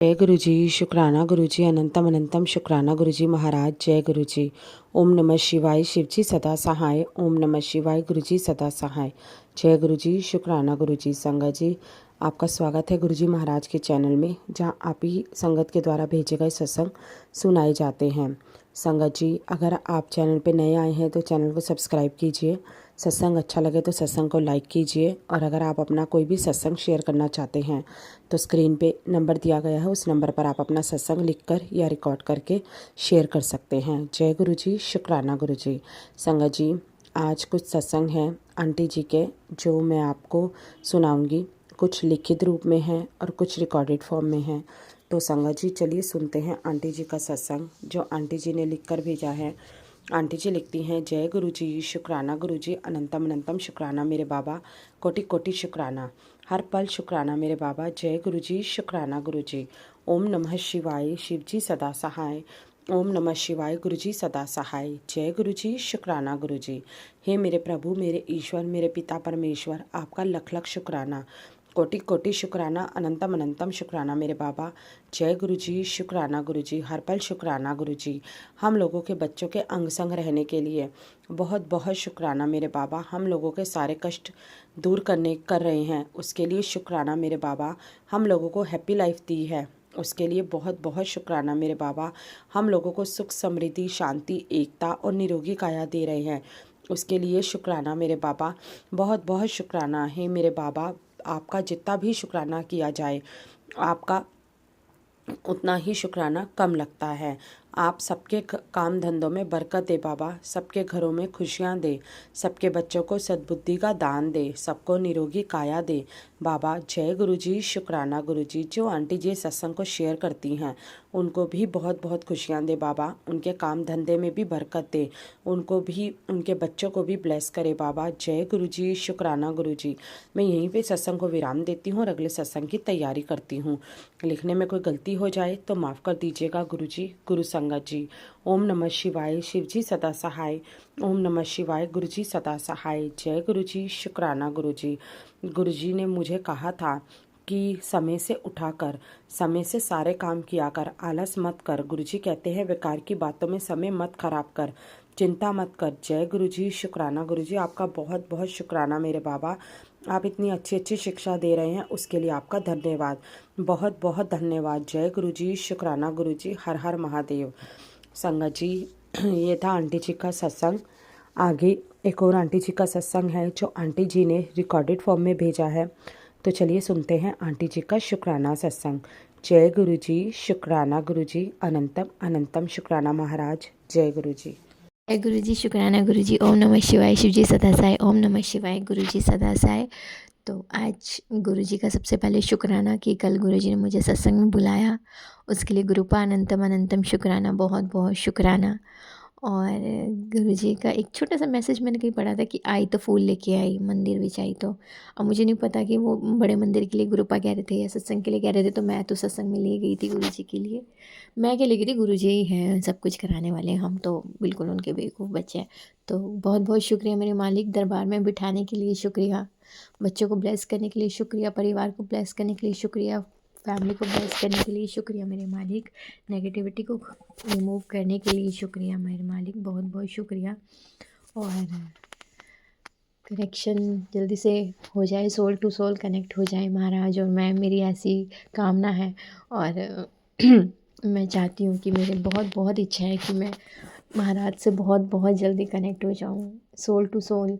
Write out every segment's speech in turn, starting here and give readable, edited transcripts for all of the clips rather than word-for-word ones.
जय गुरु जी, शुक्राना गुरु जी, अनंतम अनंतम शुक्राना गुरु जी महाराज। जय गुरु जी। ओम नमः शिवाय, शिव जी सदा सहाय। ओम नमः शिवाय, गुरु जी सदा सहाय। जय गुरु जी, शुक्राना गुरु जी। संगत जी, आपका स्वागत है गुरु जी महाराज के चैनल में, जहां आप ही संगत के द्वारा भेजे गए सत्संग सुनाए जाते हैं। संगत जी, अगर आप चैनल पे नए आए हैं तो चैनल को सब्सक्राइब कीजिए। सत्संग अच्छा लगे तो सत्संग को लाइक कीजिए। और अगर आप अपना कोई भी सत्संग शेयर करना चाहते हैं तो स्क्रीन पे नंबर दिया गया है, उस नंबर पर आप अपना सत्संग लिखकर या रिकॉर्ड करके शेयर कर सकते हैं। जय गुरु जी, शुक्राना गुरु जी। संगत जी, आज कुछ सत्संग हैं आंटी जी के, जो मैं आपको सुनाऊंगी। कुछ लिखित रूप में हैं और कुछ रिकॉर्डेड फॉर्म में हैं। तो संगत जी, चलिए सुनते हैं आंटी जी का सत्संग, जो आंटी जी ने लिख कर भेजा है। आंटी जी लिखती हैं, जय गुरु जी, शुक्राना गुरु जी, अनंतम अनंतम शुक्राना मेरे बाबा, कोटि कोटि शुक्राना, हर पल शुक्राना मेरे बाबा। जय गुरु जी, शुक्राना गुरु जी। ओम नमः शिवाय, शिव जी सदा सहाय। ओम नमः शिवाय, गुरु जी सदा सहाय। जय गुरु जी, शुक्राना गुरु जी। हे मेरे प्रभु, मेरे ईश्वर, मेरे पिता परमेश्वर, आपका लख लख शुक्राना, कोटि कोटि शुक्राना, अनंतम अनंतम शुक्राना मेरे बाबा। जय गुरु जी, शुक्राना गुरु जी, हर पल शुक्राना गुरु जी। हम लोगों के बच्चों के अंग संग रहने के लिए बहुत बहुत शुक्राना मेरे बाबा। हम लोगों के सारे कष्ट दूर कर रहे हैं, उसके लिए शुक्राना मेरे बाबा। हम लोगों को हैप्पी लाइफ दी है, उसके लिए बहुत बहुत शुक्राना मेरे बाबा। हम लोगों को सुख समृद्धि शांति एकता और निरोगी काया दे रहे हैं, उसके लिए शुक्राना मेरे बाबा। बहुत बहुत शुक्राना है मेरे बाबा। आपका जितना भी शुक्राना किया जाए, आपका उतना ही शुक्राना कम लगता है। आप सबके काम धंधों में बरकत दे बाबा, सबके घरों में खुशियाँ दे, सबके बच्चों को सद्बुद्धि का दान दे, सबको निरोगी काया दे बाबा। जय गुरु जी, शुक्राना गुरु जी। जो आंटी जी सत्संग को शेयर करती हैं, उनको भी बहुत बहुत खुशियाँ दे बाबा, उनके काम धंधे में भी बरकत दे, उनको भी, उनके बच्चों को भी ब्लेस करे बाबा। जय गुरु जी, शुक्राना गुरु जी। मैं यहीं पे सत्संग को विराम देती हूँ और अगले सत्संग की तैयारी करती हूँ। लिखने में कोई गलती हो जाए तो माफ़ कर दीजिएगा गुरु जी, गुरु संगत जी। ओम नमः शिवाय, शिव जी सदा सहाय। ओम नमः शिवाय, गुरु जी सदा सहाय। जय गुरु जी, शुक्राना गुरु जी। गुरु जी ने मुझे कहा था कि समय से उठाकर समय से सारे काम किया कर, आलस मत कर। गुरु जी कहते हैं, बेकार की बातों में समय मत खराब कर, चिंता मत कर। जय गुरु जी, शुक्राना गुरु जी। आपका बहुत बहुत शुक्राना मेरे बाबा। आप इतनी अच्छी अच्छी शिक्षा दे रहे हैं, उसके लिए आपका धन्यवाद, बहुत बहुत धन्यवाद। जय गुरु जी, शुक्राना गुरु जी, हर हर महादेव। संगत जी, ये था आंटी जी का सत्संग। आगे एक और आंटी जी का सत्संग है, जो आंटी जी ने रिकॉर्डेड फॉर्म में भेजा है। तो चलिए सुनते हैं आंटी जी का शुक्राना सत्संग। जय गुरु जी, शुक्राना गुरु जी, अनंतम अनंतम शुक्राना महाराज। जय गुरु जी। जय गुरु जी, शुक्राना गुरु जी। ओम नमः शिवाय, शिव जी सदा सहाय। ओम नमः शिवाय, गुरु जी सदा सहाय। तो आज गुरु जी का सबसे पहले शुक्राना कि कल गुरु जी ने मुझे सत्संग में बुलाया, उसके लिए गुरुपा अनंतम अनंतम शुक्राना, बहुत बहुत शुक्राना। और गुरुजी का एक छोटा सा मैसेज मैंने कहीं पढ़ा था कि आई तो फूल लेके आई, मंदिर भी आई तो। अब मुझे नहीं पता कि वो बड़े मंदिर के लिए गुरुपा कह रहे थे या सत्संग के लिए कह रहे थे, तो मैं तो सत्संग में ले गई थी गुरुजी के लिए। मैं क्या ले गई थी, गुरुजी ही हैं सब कुछ कराने वाले, हम तो बिल्कुल उनके बेवकूफ़ बच्चे हैं। तो बहुत बहुत शुक्रिया मेरे मालिक, दरबार में बिठाने के लिए शुक्रिया, बच्चों को ब्लेस करने के लिए शुक्रिया, परिवार को ब्लेस करने के लिए शुक्रिया, फैमिली को ब्लेस करने के लिए शुक्रिया मेरे मालिक, नेगेटिविटी को रिमूव करने के लिए शुक्रिया मेरे मालिक, बहुत बहुत शुक्रिया। और कनेक्शन जल्दी से हो जाए, सोल टू सोल कनेक्ट हो जाए महाराज और मैं, मेरी ऐसी कामना है। और मैं चाहती हूँ कि मेरे बहुत बहुत इच्छा है कि मैं महाराज से बहुत बहुत जल्दी कनेक्ट हो जाऊँ, सोल टू सोल।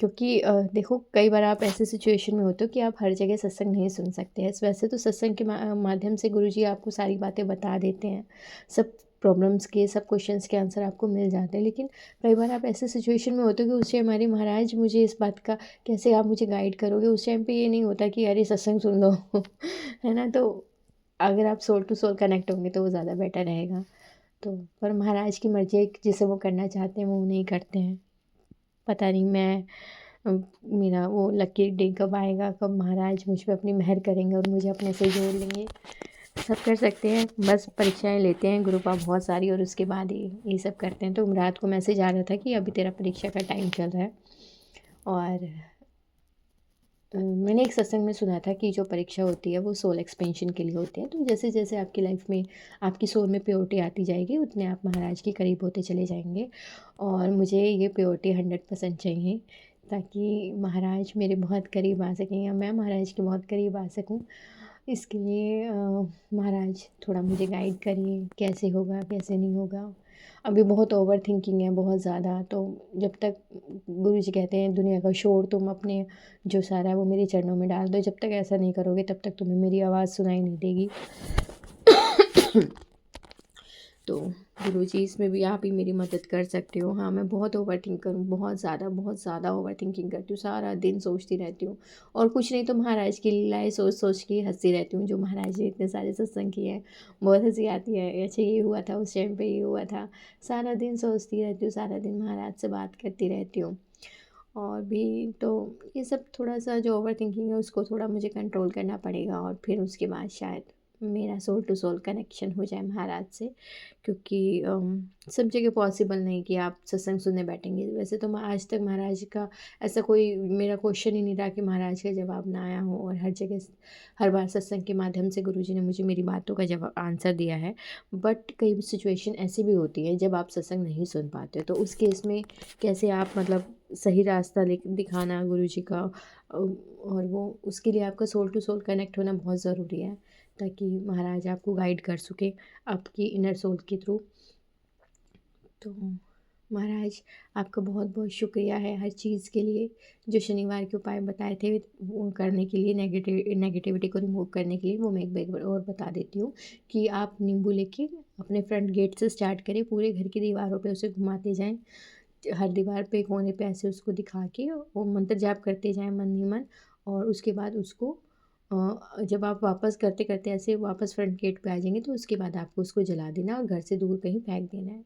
क्योंकि देखो, कई बार आप ऐसे सिचुएशन में होते हो कि आप हर जगह सत्संग नहीं सुन सकते हैं। वैसे तो सत्संग के माध्यम से गुरुजी आपको सारी बातें बता देते हैं, सब प्रॉब्लम्स के, सब क्वेश्चंस के आंसर आपको मिल जाते हैं। लेकिन कई बार आप ऐसे सिचुएशन में होते हो कि उस टाइम, हमारे महाराज मुझे इस बात का कैसे आप मुझे गाइड करोगे, उस टाइम पे ये नहीं होता कि अरे सत्संग सुन लो है ना। तो अगर आप सोल टू सोल कनेक्ट होंगे तो वो ज़्यादा बेटर रहेगा। तो पर महाराज की मर्ज़ी है, जिसे वो करना चाहते हैं वो नहीं करते हैं। पता नहीं मैं मेरा वो लकी डे कब आएगा, कब महाराज मुझ पे अपनी मेहर करेंगे और मुझे अपने से जोड़ लेंगे। सब कर सकते हैं, बस परीक्षाएं लेते हैं गुरुपा बहुत सारी और उसके बाद ये सब करते हैं। तो रात को मैसेज आ रहा था कि अभी तेरा परीक्षा का टाइम चल रहा है। और मैंने एक सत्संग में सुना था कि जो परीक्षा होती है वो सोल एक्सपेंशन के लिए होती है। तो जैसे जैसे आपकी लाइफ में आपकी सोल में प्योरिटी आती जाएगी उतने आप महाराज के करीब होते चले जाएंगे। और मुझे ये प्योरिटी 100% चाहिए ताकि महाराज मेरे बहुत करीब आ सकें या मैं महाराज के बहुत करीब आ सकूं। इसके लिए महाराज थोड़ा मुझे गाइड करिए, कैसे होगा कैसे नहीं होगा। अभी बहुत ओवर थिंकिंग है बहुत ज़्यादा। तो जब तक गुरु जी कहते हैं दुनिया का शोर तुम अपने जो सारा है वो मेरे चरणों में डाल दो, जब तक ऐसा नहीं करोगे तब तक तुम्हें मेरी आवाज़ सुनाई नहीं देगी। तो गुरुजी इसमें भी आप ही मेरी मदद कर सकते हो। हाँ, मैं बहुत ओवर थिंक करूँ, बहुत ज़्यादा ओवर थिंकिंग करती हूँ, सारा दिन सोचती रहती हूँ। और कुछ नहीं तो महाराज की लीलाएँ सोच सोच के हंसती रहती हूँ, जो महाराज ने इतने सारे सत्संग किए हैं। बहुत हंसी आती है, अच्छा ये हुआ था उस टाइम पे, ये हुआ था। सारा दिन सोचती रहती हूँ, सारा दिन महाराज से बात करती रहती हूँ। और भी तो ये सब थोड़ा सा जो ओवर थिंकिंग है उसको थोड़ा मुझे कंट्रोल करना पड़ेगा, और फिर उसके बाद शायद मेरा सोल टू सोल कनेक्शन हो जाए महाराज से। क्योंकि सब जगह पॉसिबल नहीं कि आप सत्संग सुनने बैठेंगे। वैसे तो मैं आज तक महाराज का ऐसा कोई मेरा क्वेश्चन ही नहीं रहा कि महाराज का जवाब ना आया हो, और हर जगह हर बार सत्संग के माध्यम से गुरुजी ने मुझे मेरी बातों का जवाब आंसर दिया है। बट कई सिचुएशन ऐसी भी होती है जब आप सत्संग नहीं सुन पाते, तो उस केस में कैसे आप मतलब सही रास्ता दिखाना गुरुजी का, और वो उसके लिए आपका सोल टू सोल कनेक्ट होना बहुत ज़रूरी है, ताकि महाराज आपको गाइड कर सके आपकी इनर सोल के थ्रू। तो महाराज आपका बहुत बहुत शुक्रिया है हर चीज़ के लिए। जो शनिवार के उपाय बताए थे वो करने के लिए, नेगेटिविटी को रिमूव करने के लिए, वो मैं एक बार और बता देती हूँ कि आप नींबू लेके अपने फ्रंट गेट से स्टार्ट करें, पूरे घर की दीवारों पे उसे घुमाते जाएं, हर दीवार पे कोने पे ऐसे उसको दिखा के वो मंत्र जाप करते जाएं मन ही मन। और उसके बाद उसको जब आप वापस करते करते ऐसे वापस फ्रंट गेट पे आ जाएंगे तो उसके बाद आपको उसको जला देना और घर से दूर कहीं फेंक देना है।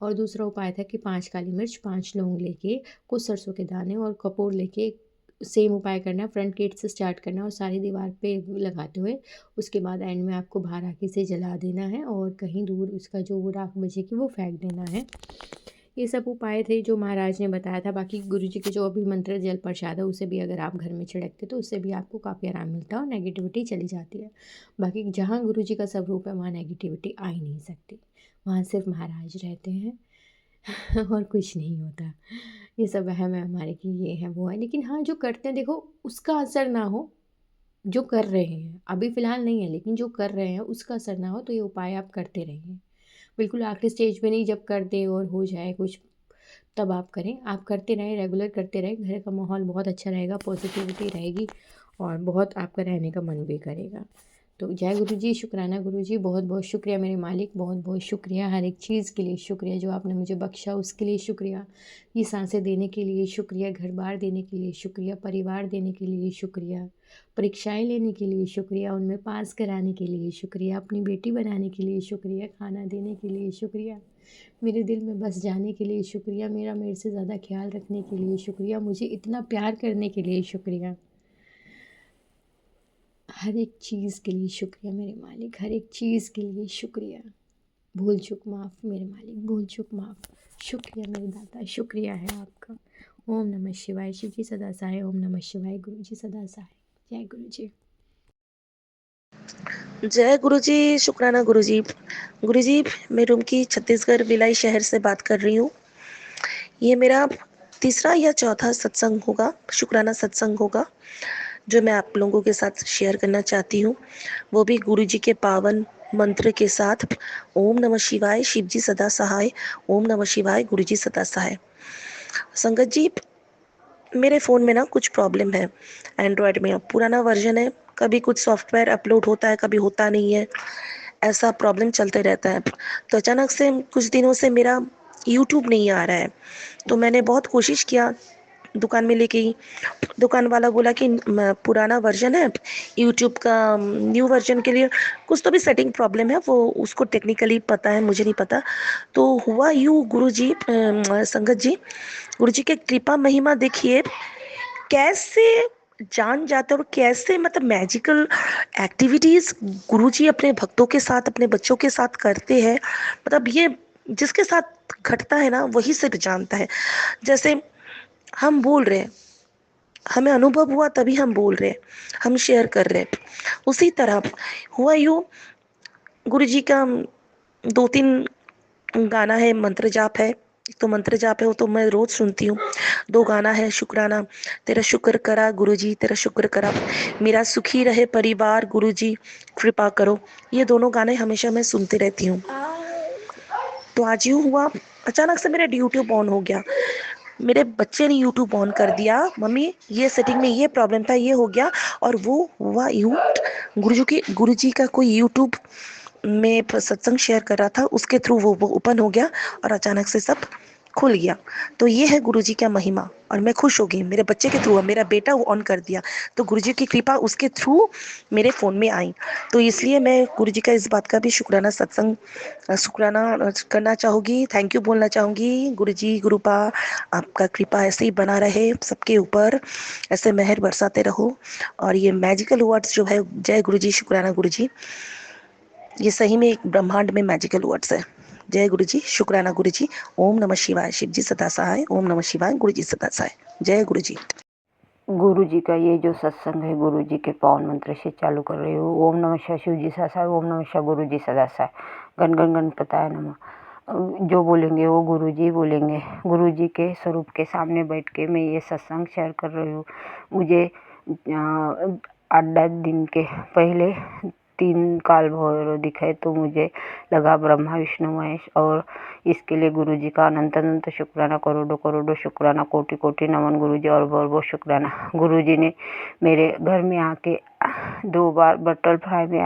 और दूसरा उपाय था कि 5 काली मिर्च, 5 लौंग लेके, कुछ सरसों के दाने और कपूर लेके सेम उपाय करना है, फ्रंट गेट से स्टार्ट करना है और सारी दीवार पे लगाते हुए उसके बाद एंड में आपको बाहर आके से जला देना है और कहीं दूर उसका जो वो राख बचेगी वो फेंक देना है। ये सब उपाय थे जो महाराज ने बताया था। बाकी गुरुजी के जो अभी मंत्र जल प्रसाद है उसे भी अगर आप घर में छिड़कते तो उससे भी आपको काफ़ी आराम मिलता है और नेगेटिविटी चली जाती है। बाकी जहाँ गुरुजी का स्वरूप है वहाँ नेगेटिविटी आ ही नहीं सकती, वहाँ सिर्फ महाराज रहते हैं। और कुछ नहीं होता। ये सब वहम है हमारे कि ये है वो है, लेकिन हाँ जो करते हैं देखो उसका असर ना हो, जो कर रहे हैं अभी फ़िलहाल नहीं है, लेकिन जो कर रहे हैं उसका असर ना हो तो ये उपाय आप करते रहिए। बिल्कुल आखिरी स्टेज पे नहीं, जब कर दें और हो जाए कुछ तब आप करें। आप करते रहें, रेगुलर करते रहें, घर का माहौल बहुत अच्छा रहेगा, पॉजिटिविटी रहेगी और बहुत आपका रहने का मन भी करेगा। तो जय गुरु जी, शुक्राना गुरु जी, बहुत बहुत शुक्रिया मेरे मालिक, बहुत बहुत शुक्रिया, हर एक चीज़ के लिए शुक्रिया, जो आपने मुझे बख्शा उसके लिए शुक्रिया, ये सांसें देने के लिए शुक्रिया, घर बार देने के लिए शुक्रिया, परिवार देने के लिए शुक्रिया, परीक्षाएं लेने के लिए शुक्रिया, उनमें पास कराने के लिए शुक्रिया, अपनी बेटी बनाने के लिए शुक्रिया, खाना देने के लिए शुक्रिया, मेरे दिल में बस जाने के लिए शुक्रिया, मेरा मेरे से ज़्यादा ख्याल रखने के लिए शुक्रिया, मुझे इतना प्यार करने के लिए शुक्रिया, हर एक चीज़ के लिए शुक्रिया मेरे मालिक, हर एक चीज़ के लिए शुक्रिया। भूल चूक माफ़ मेरे मालिक, भूल चूक माफ़। शुक्रिया मेरे दाता, शुक्रिया है आपका। ओम नमः शिवाय, शिव जी सदा सहाय, ओम नमः शिवाय, गुरु जी सदा सहाय। जय गुरु जी। जय गुरुजी, शुक्राना गुरुजी। गुरुजी, मैं रुमकी छत्तीसगढ़ भिलाई शहर से बात कर रही हूँ। ये मेरा तीसरा या चौथा सत्संग होगा, शुक्राना सत्संग होगा, जो मैं आप लोगों के साथ शेयर करना चाहती हूँ, वो भी गुरुजी के पावन मंत्र के साथ। ओम नमः शिवाय, शिव जी सदा सहाय, ओम नमः शिवाय, गुरुजी सदा सहाय। संगत जी, मेरे फ़ोन में ना कुछ प्रॉब्लम है। एंड्रॉयड में पुराना वर्जन है, कभी कुछ सॉफ्टवेयर अपलोड होता है, कभी होता नहीं है, ऐसा प्रॉब्लम चलते रहता है। तो अचानक से कुछ दिनों से मेरा यूट्यूब नहीं आ रहा है। तो मैंने बहुत कोशिश किया, दुकान में लेके गई, दुकान वाला बोला कि पुराना वर्जन है, यूट्यूब का न्यू वर्जन के लिए कुछ तो भी सेटिंग प्रॉब्लम है, वो उसको टेक्निकली पता है, मुझे नहीं पता। तो हुआ यूँ गुरुजी, संगत जी, गुरुजी के कृपा महिमा देखिए कैसे जान जाते हैं और कैसे मतलब मैजिकल एक्टिविटीज गुरुजी अपने भक्तों के साथ, अपने बच्चों के साथ करते हैं। मतलब ये जिसके साथ घटता है ना वही सिर्फ जानता है। जैसे हम बोल रहे हैं, हमें अनुभव हुआ तभी हम बोल रहे हैं, हम शेयर कर रहे हैं। उसी तरह हुआ यूँ, गुरु जी का 2-3 गाना है, मंत्र जाप है। एक तो मंत्र जाप है, वो तो मैं रोज सुनती हूँ। 2 गाना है, शुक्राना, तेरा शुक्र करा गुरुजी, तेरा शुक्र करा, मेरा सुखी रहे परिवार गुरुजी, कृपा करो। ये दोनों गाने हमेशा मैं सुनती रहती हूँ। तो आज यूँ हुआ, अचानक से मेरा यूट्यूब ऑन हो गया। मेरे बच्चे ने यूट्यूब ऑन कर दिया, मम्मी ये सेटिंग में ये प्रॉब्लम था, ये हो गया। और वो हुआ यूँ, गुरुजी का कोई यूट्यूब में सत्संग शेयर कर रहा था, उसके थ्रू वो ओपन हो गया और अचानक से सब खुल गया। तो ये है गुरुजी का महिमा। और मैं खुश हो गई, मेरे बच्चे के थ्रू, मेरा बेटा ऑन कर दिया, तो गुरुजी की कृपा उसके थ्रू मेरे फ़ोन में आई। तो इसलिए मैं गुरुजी का इस बात का भी शुक्राना करना चाहूँगी, थैंक यू बोलना चाहूँगी। गुरुजी, गुरुपा, आपका कृपा ऐसे ही बना रहे सबके ऊपर, ऐसे मेहर बरसाते रहो। और ये मैजिकल वर्ड्स जो है, जय गुरुजी, शुक्राना गुरुजी, ये सही में एक ब्रह्मांड में मैजिकल वर्ड्स है। जय गुरु जी, शुक्राना गुरु जी, ओम नमः शिवाय, शिव जी सदा सहाय, ओम नमः शिवाय, गुरु जी सदा सहाय। जय गुरु जी। गुरु जी का ये जो सत्संग है, गुरु जी के पावन मंत्र से चालू कर रही हूँ। ओम नमः शिवाय, शिव जी सदा सहाय, ओम नमः शिवाय, गुरु जी सदा सहाय, गण गण गणपताय नमः। जो बोलेंगे वो गुरु जी बोलेंगे। गुरु जी के स्वरूप के सामने बैठ के मैं ये सत्संग शेयर कर रही हूँ। मुझे 8-10 दिन के पहले 3 काल भैरव दिखाए, तो मुझे लगा ब्रह्मा विष्णु महेश, और इसके लिए गुरु जी का अनंत अनंत शुक्राना, करोड़ों करोड़ों शुक्राना, कोटि कोटि नमन गुरु जी, और बहुत बहुत शुक्राना। गुरु जी ने मेरे घर में आके 2 बार बटरफ्लाई में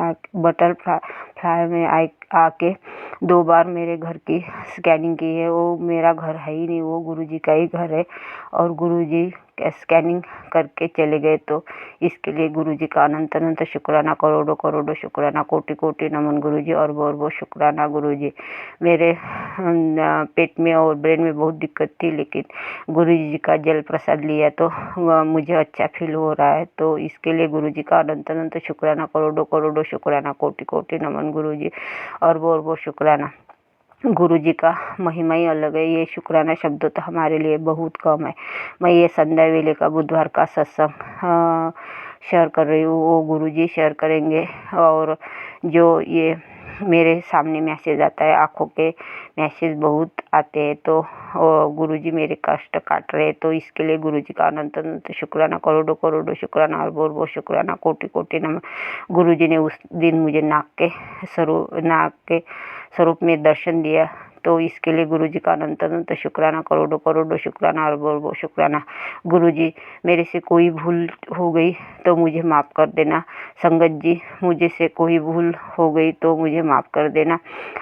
आके 2 बार मेरे घर की स्कैनिंग की है। वो मेरा घर है ही नहीं, वो गुरु जी का ही घर है, और गुरु जी स्कैनिंग करके चले गए। तो इसके लिए गुरु जी का अनंत अनंत शुक्राना, करोड़ों करोड़ों शुक्राना, कोटि कोटि नमन गुरु जी, और बहुत बहुत शुक्राना गुरु जी। मेरे पेट में और ब्रेन में बहुत दिक्कत थी, लेकिन गुरु जी का जल प्रसाद लिया तो मुझे अच्छा फील हो रहा है। तो इसके लिए गुरु जी का अनंत अनंत शुक्राना, करोड़ों करोड़ों शुक्राना, कोटि कोटि नमन गुरु जी, और बहुत बहुत शुक्राना। गुरु जी का महिमा ही अलग है। ये शुक्राना शब्द तो हमारे लिए बहुत कम है। मैं ये संध्या वेले का बुधवार का सत्संग शेयर कर रही हूँ, वो गुरु जी शेयर करेंगे। और जो ये मेरे सामने मैसेज आता है, आँखों के मैसेज बहुत आते हैं, तो गुरु जी मेरे कष्ट काट रहे हैं। तो इसके लिए गुरु जी का अनंत अनंत शुक्राना, करोड़ों करोड़ों शुक्राना, और बहुत बहुत शुक्राना, कोटि कोटि नमन। गुरु जी ने उस दिन मुझे नाक के स्वरूप में दर्शन दिया, तो इसके लिए गुरु जी का अनंत अनंत शुक्राना, करोड़ों करोड़ों शुक्राना, और बहुत बहुत शुक्राना। गुरु जी, मेरे से कोई भूल हो गई तो मुझे माफ़ कर देना। संगत जी, मुझे से कोई भूल हो गई तो मुझे माफ़ कर देना।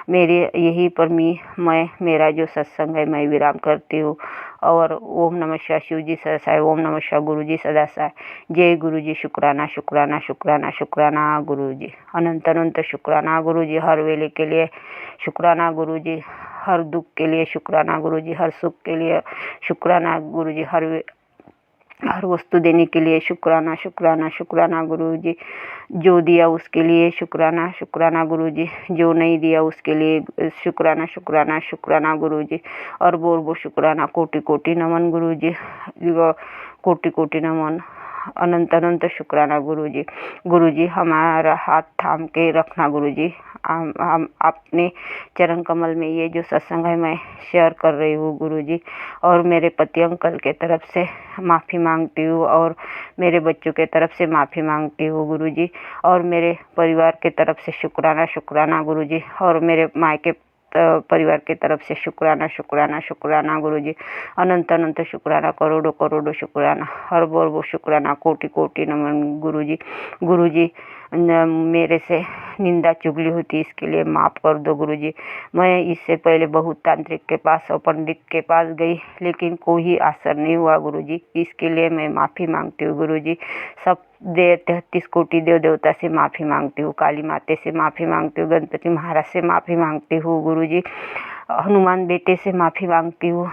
मेरे यही पर मैं मेरा जो सत्संग है मैं विराम करती हूँ। और ओम नमः शिवाय, शिव जी सदा सहाय, ओम नमः शिवाय, गुरु जी सदा सहाय। जय गुरु जी, शुक्राना शुक्राना शुक्राना शुक्राना गुरु जी, अनंत अनंत शुक्राना गुरु जी, हर वेले के लिए शुक्राना गुरु जी, हर दुख के लिए शुक्राना गुरु जी, हर सुख के लिए शुक्राना गुरु जी, हर वस्तु देने के लिए शुक्राना शुक्राना शुक्राना गुरु जी। जो दिया उसके लिए शुक्राना शुक्राना गुरु जी, जो नहीं दिया उसके लिए शुक्राना शुक्राना शुक्राना गुरु जी, और बोल बो शुक्राना, कोटि कोटि नमन गुरु जी, कोटि कोटि नमन, अनंत अनंत शुक्राना गुरु जी। गुरु जी, हमारा हाथ थाम के रखना गुरु जी। हम अपने चरण कमल में ये जो सत्संग है मैं शेयर कर रही हूँ गुरु जी, और मेरे पति अंकल के तरफ से माफ़ी मांगती हूँ, और मेरे बच्चों के तरफ से माफ़ी मांगती हूँ गुरु जी, और मेरे परिवार के तरफ से शुक्राना शुक्राना गुरु जी, और मेरे मायके परिवार की तरफ से शुक्राना शुक्राना शुक्राना गुरु जी, अनंत अनंत शुक्राना, करोड़ों करोड़ों शुक्राना, हर बोल वो शुक्राना, कोटि कोटि नमन गुरु जी। गुरु जी, मेरे से निंदा चुगली होती, इसके लिए माफ़ कर दो गुरु जी। मैं इससे पहले बहुत तांत्रिक के पास और पंडित के पास गई, लेकिन कोई असर नहीं हुआ गुरु जी। इसके लिए मैं माफ़ी मांगती हूँ गुरु जी। सब 33 कोटि देव देवता से माफ़ी मांगती हूँ, काली माते से माफ़ी मांगती हूँ, गणपति महाराज से माफ़ी मांगती हूँ गुरु जी, हनुमान बेटे से माफ़ी मांगती हूँ,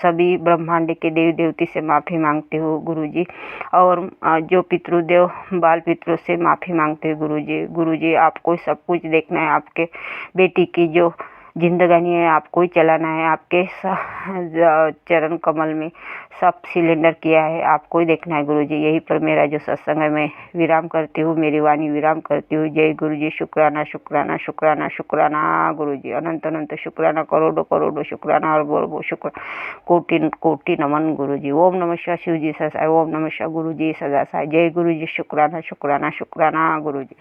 सभी ब्रह्मांड के देवी देवती से माफ़ी मांगती हूँ गुरु जी, और जो पितृदेव बाल पितरों से माफ़ी मांगते हैं गुरु जी। गुरु जी, आपको सब कुछ देखना है। आपके बेटी की जो जिंदगानी है, आपको ही चलाना है। आपके चरण कमल में सब सिलेंडर किया है, आपको ही देखना है गुरुजी। यही पर मेरा जो सत्संग है मैं विराम करती हूँ, मेरी वाणी विराम करती हूँ। जय गुरुजी। शुक्राना शुक्राना शुक्राना शुक्राना गुरुजी। अनंत अनंत शुक्राना, करोड़ों करोड़ों शुक्राना और बोल शुक्र कोटि कोटि नमन गुरुजी। ओम नमः शिवाय शिवजी सदासाई। ओम नमः शिवाय गुरुजी सदासाई। जय गुरुजी। शुक्राना शुक्राना शुक्राना गुरुजी।